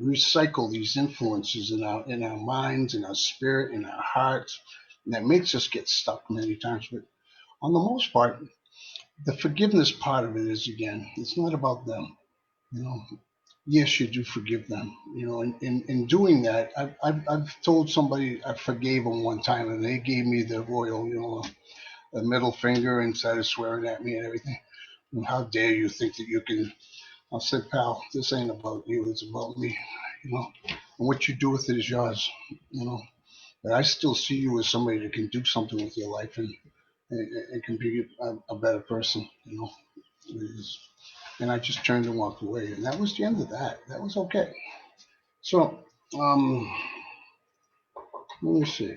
recycle these influences in our minds, in our spirit, in our hearts, and that makes us get stuck many times. But on the most part, the forgiveness part of it is, again, it's not about them. You know, yes, you do forgive them. In doing that, I've told somebody I forgave them one time, and they gave me the royal, a middle finger and started swearing at me and everything. And how dare you think that you can? I said, pal, this ain't about you. It's about me. And what you do with it is yours. But I still see you as somebody that can do something with your life and can be a better person. And I just turned and walked away, and that was the end of that. That was okay. So, let me see.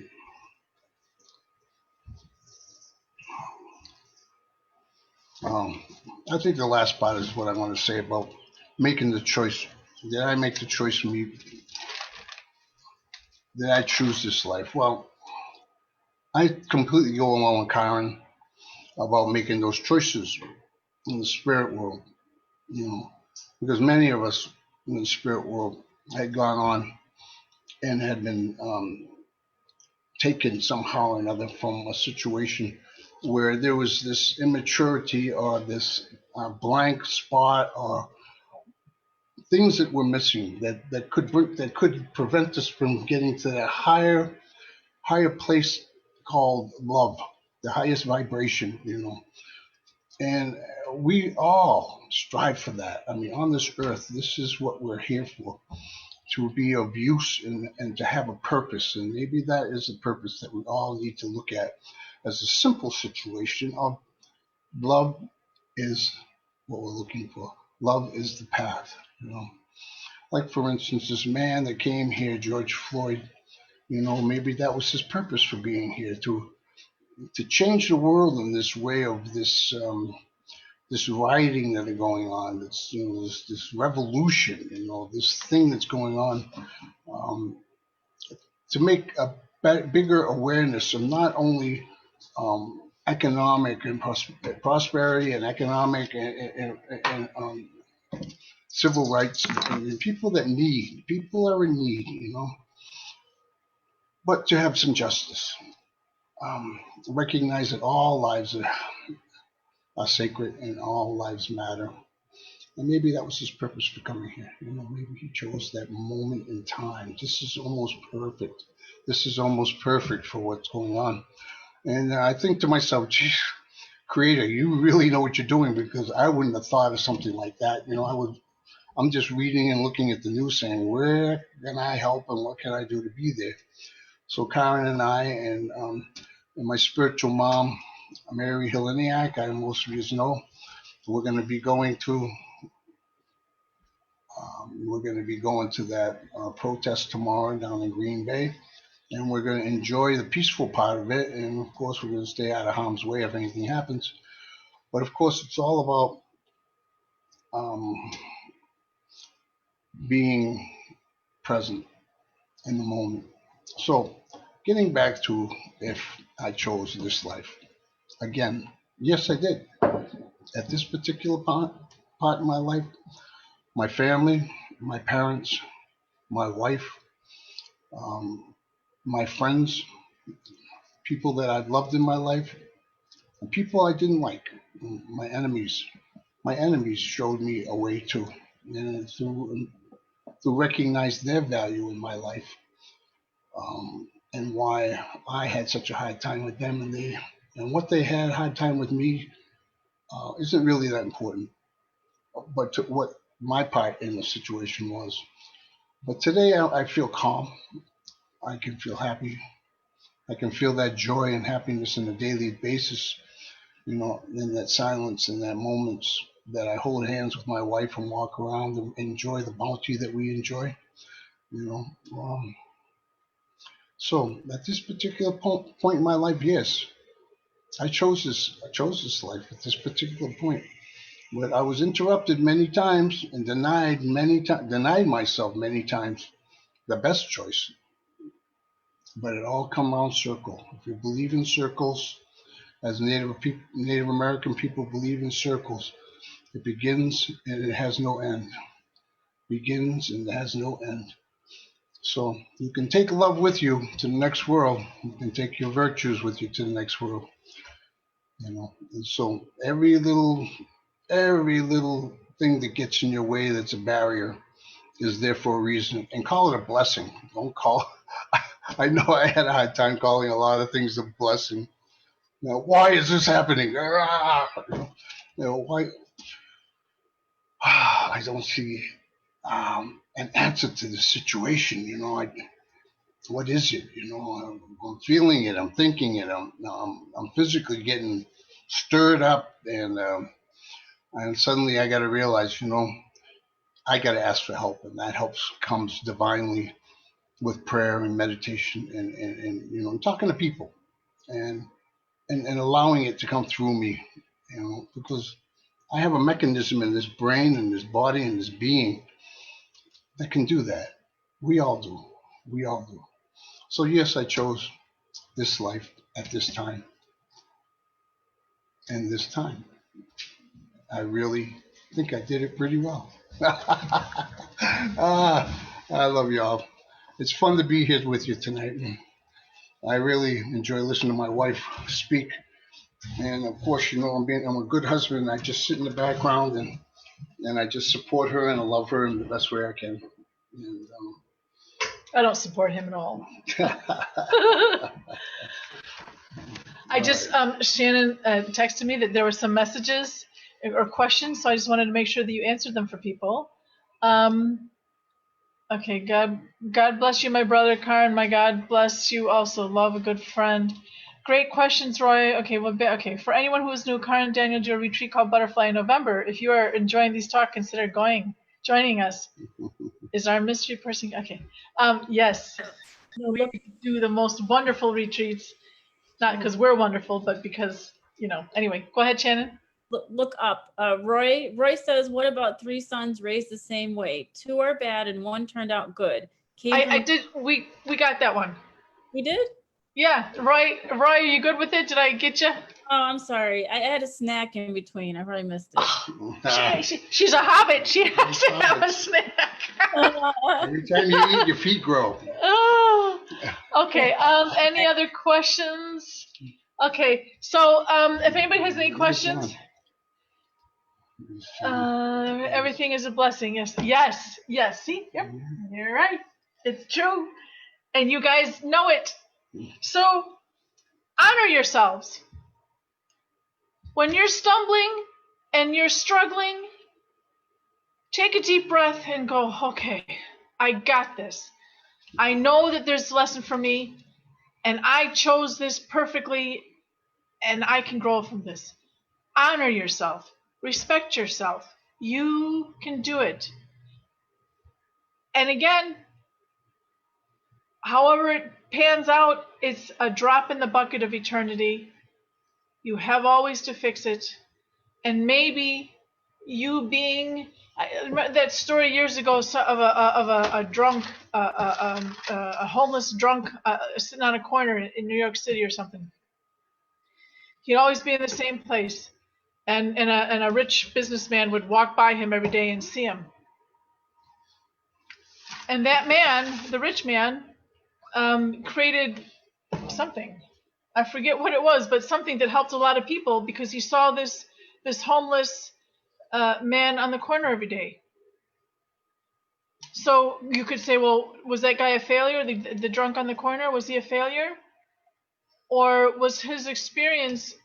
I think the last part is what I want to say about making the choice. Did I make the choice for me? Did I choose this life? Well, I completely go along with Karen about making those choices in the spirit world, because many of us in the spirit world had gone on and had been taken somehow or another from a situation where there was this immaturity or this blank spot or things that were missing that could prevent us from getting to that higher place called love, the highest vibration. And we all strive for that. I mean, on this earth, this is what we're here for, to be of use and to have a purpose. And maybe that is the purpose that we all need to look at as a simple situation of love is what we're looking for. Love is the path. Like, for instance, this man that came here, George Floyd, maybe that was his purpose for being here, to change the world in this way of this rioting that are going on, this revolution, this thing that's going on, to make a bigger awareness of not only economic and prosperity and economic and civil rights and people are in need, but to have some justice. Recognize that all lives are sacred and all lives matter. And maybe that was his purpose for coming here. Maybe he chose that moment in time. This is almost perfect. This is almost perfect for what's going on. And I think to myself, geez, Creator, you really know what you're doing, because I wouldn't have thought of something like that. I'm just reading and looking at the news saying, where can I help and what can I do to be there? So Karen and I and my spiritual mom, Mary Heliniak, most of you know, we're going to be going to that protest tomorrow down in Green Bay, and we're going to enjoy the peaceful part of it. And of course, we're going to stay out of harm's way if anything happens. But of course, it's all about being present in the moment. So, getting back to if I chose this life again, yes, I did. At this particular part in my life, my family, my parents, my wife, um, my friends, people that I've loved in my life, and people I didn't like, my enemies. My enemies showed me a way too, and to recognize their value in my life, and why I had such a hard time with them, and what they had a hard time with me isn't really that important, but to what my part in the situation was. But today I feel calm. I can feel happy. I can feel that joy and happiness on a daily basis, in that silence, in that moments that I hold hands with my wife and walk around and enjoy the bounty that we enjoy. You know, so at this particular point in my life, yes, I chose this. I chose this life at this particular point. But I was interrupted many times and denied myself many times the best choice. But it all come around circle. If you believe in circles, as Native American people believe in circles, it begins and it has no end. Begins and it has no end. So you can take love with you to the next world. You can take your virtues with you to the next world. And so every little thing that gets in your way that's a barrier is there for a reason. And call it a blessing. Don't call. I know I had a hard time calling a lot of things a blessing. Why is this happening? Why? I don't see an answer to the situation. What is it? I'm feeling it. I'm thinking it. I'm physically getting stirred up, and suddenly I got to realize, I got to ask for help, and that help comes divinely with prayer and meditation, and talking to people, and allowing it to come through me, because I have a mechanism in this brain and this body and this being that can do that. We all do. We all do. So yes, I chose this life at this time. And this time, I really think I did it pretty well. I love y'all. It's fun to be here with you tonight. I really enjoy listening to my wife speak. And of course, I'm a good husband. I just sit in the background and I just support her and I love her in the best way I can. And, I don't support him at all. I just, Shannon texted me that there were some messages or questions, so I just wanted to make sure that you answered them for people. Okay, God bless you, my brother Karan. My God bless you also. Love, a good friend. Great questions, Roy. Okay, for anyone who is new, Karan and Daniel do a retreat called Butterfly in November. If you are enjoying these talks, consider joining us. Is our mystery person okay? Yes, we do the most wonderful retreats. Not because we're wonderful, but because Anyway, go ahead, Shannon. Look up. Roy says, "What about 3 sons raised the same way? 2 are bad and 1 turned out good." I did. We got that one. We did? Yeah, Roy, are you good with it? Did I get you? Oh, I'm sorry. I had a snack in between. I probably missed it. She's a hobbit. She has to have a snack. Every time you eat, your feet grow. Oh, okay. Any other questions? Okay. So, if anybody has any questions, everything is a blessing. Yes. See, yep, you're right. It's true, and you guys know it. So, honor yourselves. When you're stumbling and you're struggling, take a deep breath and go, okay, I got this. I know that there's a lesson for me, and I chose this perfectly, and I can grow from this. Honor yourself. Respect yourself. You can do it. And again, however it pans out, it's a drop in the bucket of eternity. You have always to fix it. And maybe you being, I remember that story years ago of a drunk, a homeless drunk sitting on a corner in New York City or something. He'd always be in the same place. And a rich businessman would walk by him every day and see him. And that man, the rich man, created something. I forget what it was, but something that helped a lot of people because he saw this homeless man on the corner every day. So you could say, well, was that guy a failure? The drunk on the corner, was he a failure? Or was his experience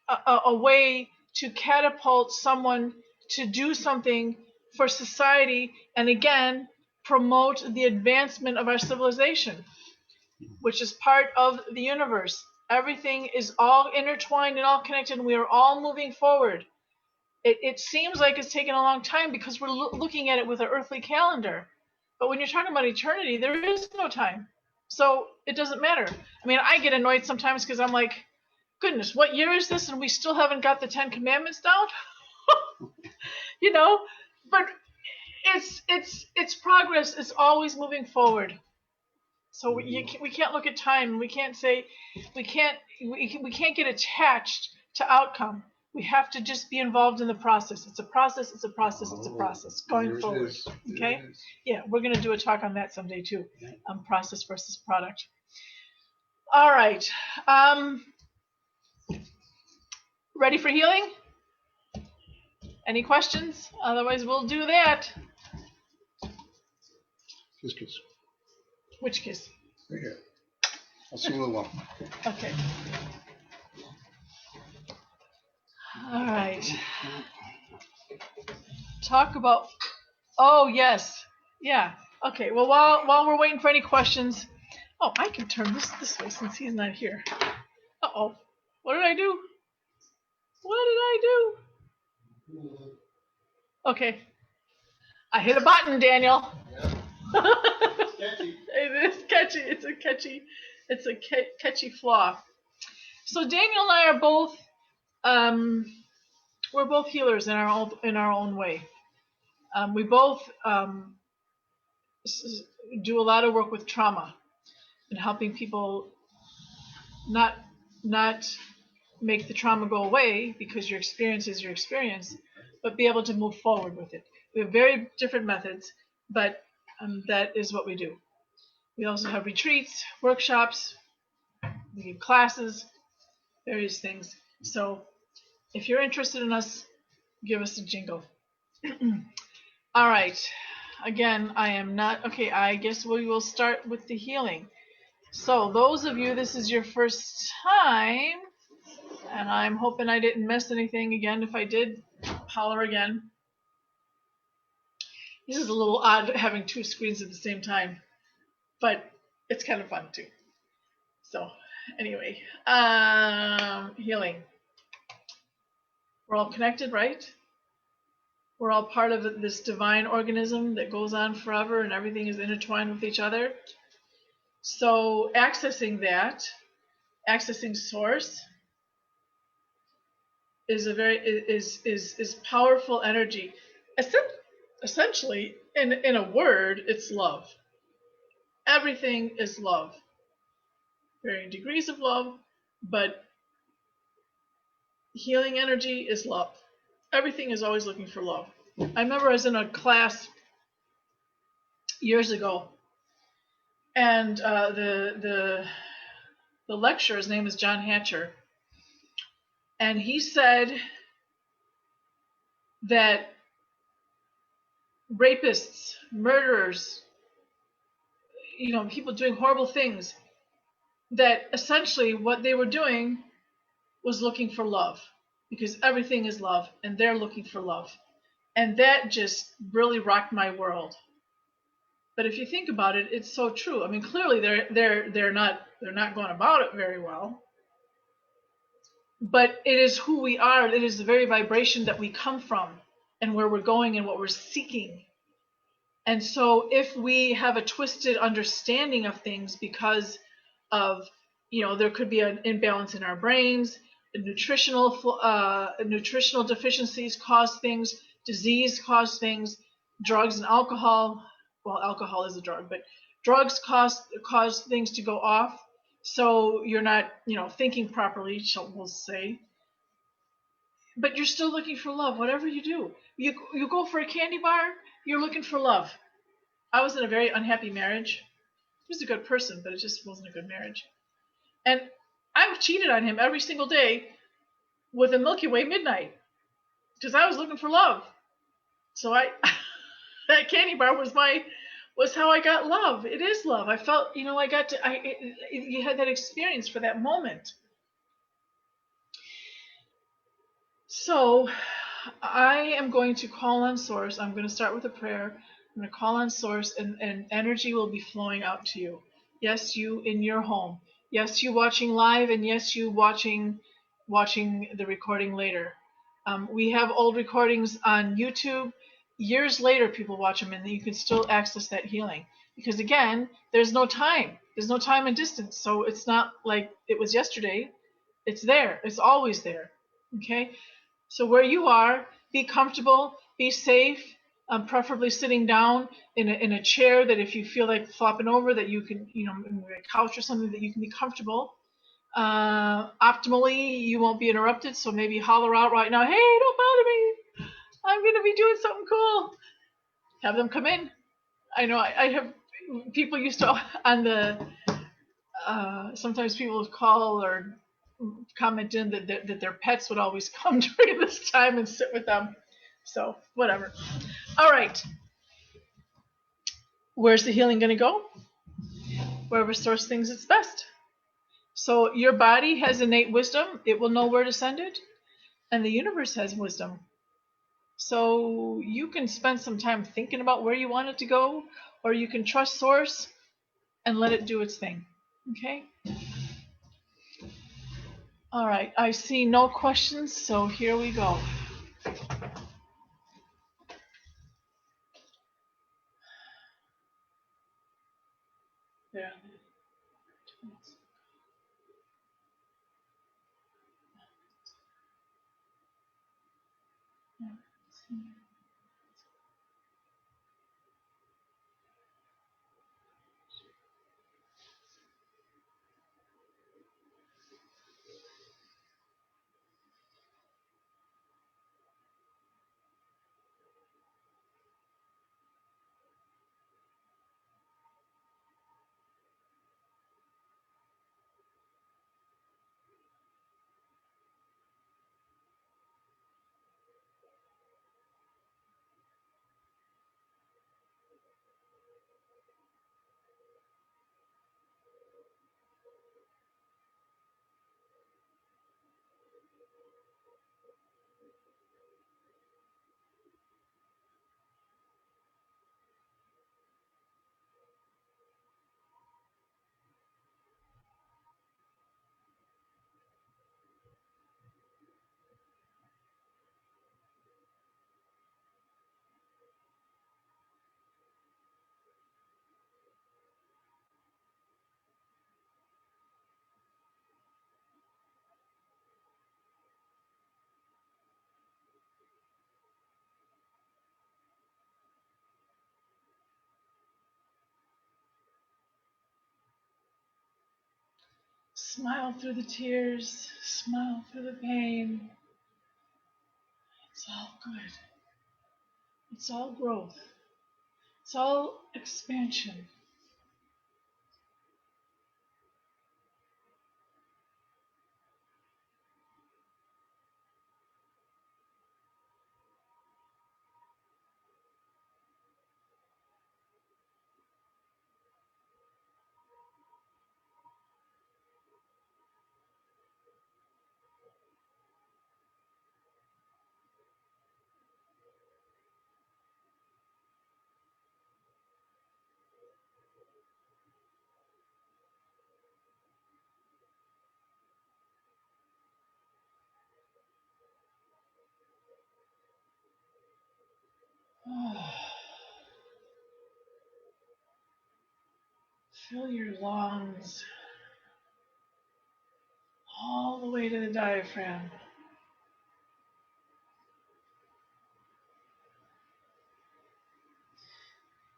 a way to catapult someone to do something for society and again promote the advancement of our civilization? which is part of the universe. Everything is all intertwined and all connected, and we are all moving forward. It seems like it's taken a long time because we're looking at it with an earthly calendar. But when you're talking about eternity, there is no time. So it doesn't matter. I mean, I get annoyed sometimes because I'm like, goodness, what year is this? And we still haven't got the 10 Commandments down? You know, but it's progress. It's always moving forward. So we can't look at time. We can't say we can't get attached to outcome. We have to just be involved in the process. It's a process. It's a process. It's a process going forward. Okay. Yeah, we're going to do a talk on that someday too. Process versus product. All right. Ready for healing? Any questions? Otherwise, we'll do that. Kiss. Which kiss? Right here. I'll see you in a while. Okay. All right. Talk about. Oh yes. Yeah. Okay. Well, while we're waiting for any questions. Oh, I can turn this way since he's not here. Uh-oh. What did I do? Okay. I hit a button, Daniel. It is catchy. It's a catchy flaw. So Daniel and I are both we're both healers in our own way. We both do a lot of work with trauma and helping people not make the trauma go away, because your experience is your experience, but be able to move forward with it. We have very different methods, but that is what we do. We also have retreats, workshops, we give classes, various things. So if you're interested in us, give us a jingle. All right. Again, I am not. Okay, I guess we will start with the healing. So those of you, this is your first time, and I'm hoping I didn't miss anything again. If I did, holler again. This is a little odd having two screens at the same time, but it's kind of fun too. So anyway, healing. We're all connected, right? We're all part of this divine organism that goes on forever, and everything is intertwined with each other. So accessing that, accessing source, is a very is powerful energy. Essentially, in a word, it's love. Everything is love. Varying degrees of love, but healing energy is love. Everything is always looking for love. I remember I was in a class years ago, and the lecturer, his name is John Hatcher, and he said that rapists, murderers, people doing horrible things, that essentially what they were doing was looking for love, because everything is love, and they're looking for love. And that just really rocked my world. But if you think about it, it's so true. I mean, clearly they're not going about it very well. But it is who we are. It is the very vibration that we come from, and where we're going and what we're seeking. And so if we have a twisted understanding of things because of, there could be an imbalance in our brains, nutritional deficiencies cause things, disease cause things, drugs and alcohol. Well, alcohol is a drug, but drugs cause things to go off. So you're not, thinking properly, we'll say. But you're still looking for love, whatever you do. You go for a candy bar, you're looking for love. I was in a very unhappy marriage. He was a good person, but it just wasn't a good marriage. And I cheated on him every single day with a Milky Way midnight, because I was looking for love. So that candy bar was how I got love. It is love. I felt, you had that experience for that moment. So I am going to call on Source. I'm going to start with a prayer. I'm going to call on Source, and energy will be flowing out to you. Yes, you in your home. Yes, you watching live, and yes, you watching the recording later. We have old recordings on YouTube. Years later, people watch them, and you can still access that healing. Because again, there's no time. There's no time and distance. So it's not like it was yesterday. It's there. It's always there. Okay? So where you are, be comfortable, be safe, preferably sitting down in a chair that if you feel like flopping over, that you can, in a couch or something that you can be comfortable. Optimally, you won't be interrupted. So maybe holler out right now, hey, don't bother me. I'm going to be doing something cool. Have them come in. I know I have people used to on the sometimes people call or comment in that their pets would always come during this time and sit with them. So whatever. All right. Where's the healing going to go? Wherever source thinks it's best. So your body has innate wisdom. It will know where to send it. And the universe has wisdom. So you can spend some time thinking about where you want it to go, or you can trust source and let it do its thing. Okay? All right. I see no questions, so here we go. There. Smile through the tears, smile through the pain. It's all good. It's all growth. It's all expansion. Fill your lungs all the way to the diaphragm.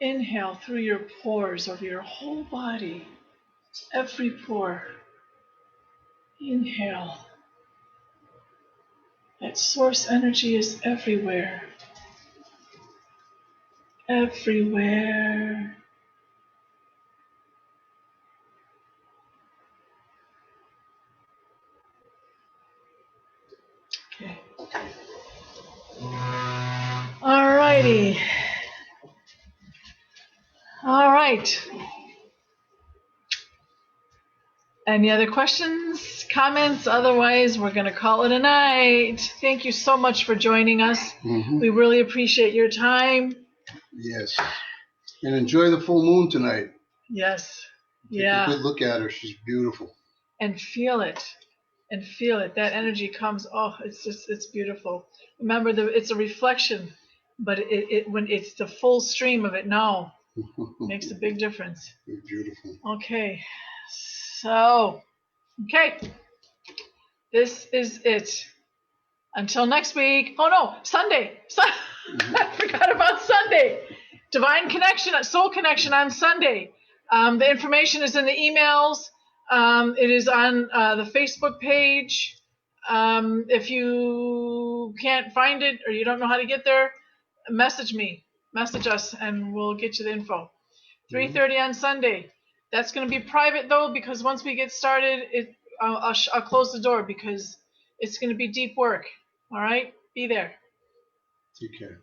Inhale through your pores over your whole body, every pore. Inhale. That source energy is everywhere. Everywhere. Okay. All righty. All right. Any other questions, comments? Otherwise, we're going to call it a night. Thank you so much for joining us. Mm-hmm. We really appreciate your time. Yes. And enjoy the full moon tonight. Yes. Take a good look at her. She's beautiful. And feel it. And feel it. That energy comes. Oh, it's beautiful. Remember, it's a reflection, but when it's the full stream of it now, makes a big difference. Beautiful. Okay. So, okay. This is it. Until next week. Oh no, Sunday. I forgot about Sunday. Divine Connection, Soul Connection on Sunday. The information is in the emails. It is on the Facebook page. If you can't find it or you don't know how to get there, message us, and we'll get you the info. 3:30 on Sunday. That's going to be private though, because once we get started, I'll close the door because it's going to be deep work. All right, be there. Take care.